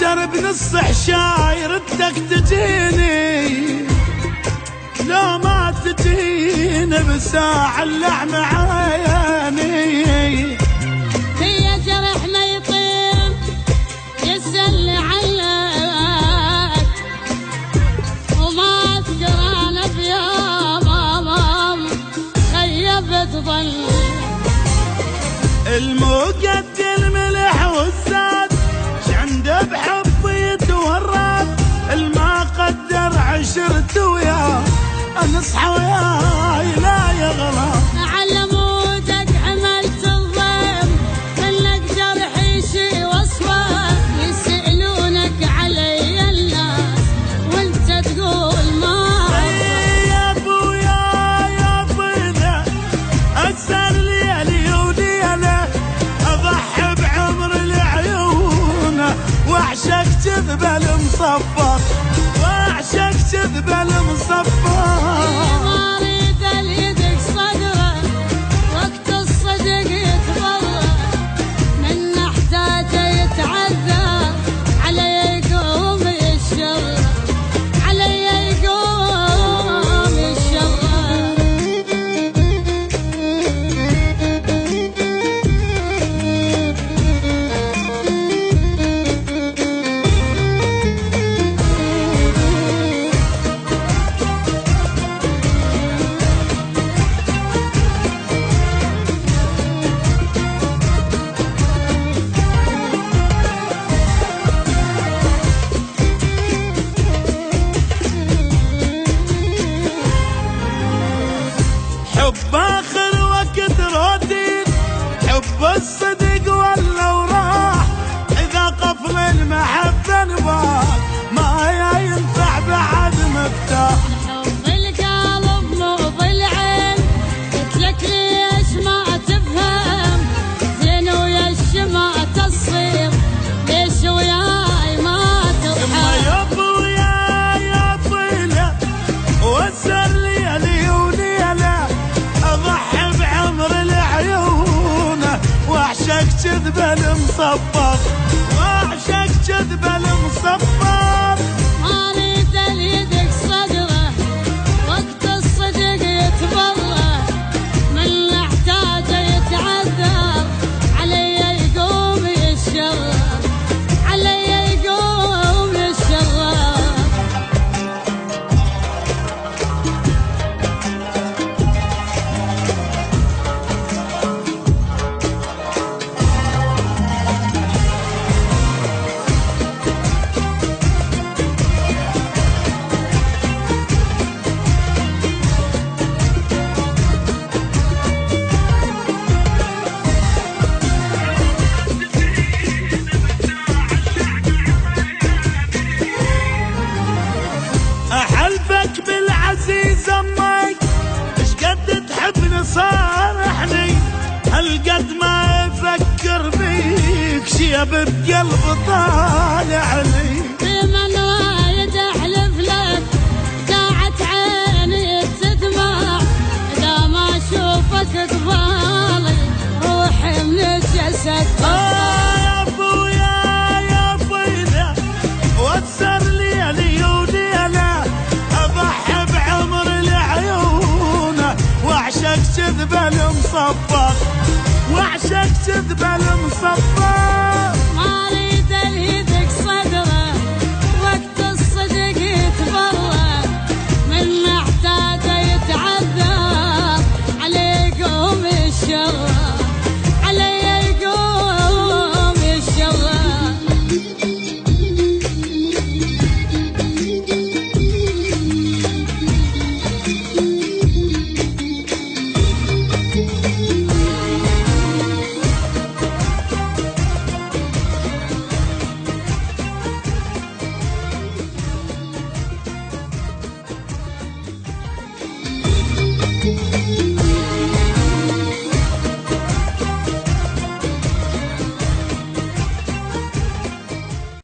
جرب نصح شاير ردك تجيني، لو ما تجيني بساع اللحم عياني. هي جرح ما يطير يسأل عنك، وما اذكر انا بيوم خيبت ظل. الموقد الملح والزاد عنده بحبي يتورط، الما قدر عشرت وياه نصحى وياي لا يغلط. على مودك عملت الضيم منك جرحي شي وصفه، يسألونك علي الناس وانت تقول ما. يا ابويا يا طيله اسهر ليلي وليله، اضحي بعمر العيونه واعشق جذب المصفر، واعشق جذب المصفر. ما اريد اليدك صدره وقت الصدق يتبرى، من احتاجه يتعذر علي يقوم الشر، علي يقوم الشر. حب اخر وقت رديد، حب الصدق ولا وراح، اذا قفل المحبه نباك ما ينفع بعد مفتاح. حب القلب مو بالعين، قلتلك ليش ما تفهم، زين ويش ما تصير، ليش وياي ما يما تضحك. يا ابويا يا طيله واسر ليلي وليله، اضحي بعمر العيون واعشق جذب المصفر، واعشق جذب المصفر. ما اريد اليدك صدره وقت الصدق يتبرى، من احتاجه يتعذر علي يقوم الشر، علي يقوم الشر. احلفك بالعزيز امك اش قد تحبني صارحني، هالقد ما يفكر بيك شيب بقلب طالع لي. بمن وايد احلف لك داعت عيني تدمع، اذا ما اشوفك قبالي روحي من الجسد يا ابويا يا طيله واسر ليلي وليله، اضحي بعمر العيون واعشق جذب المصفر، واعشق جذب المصفر. ما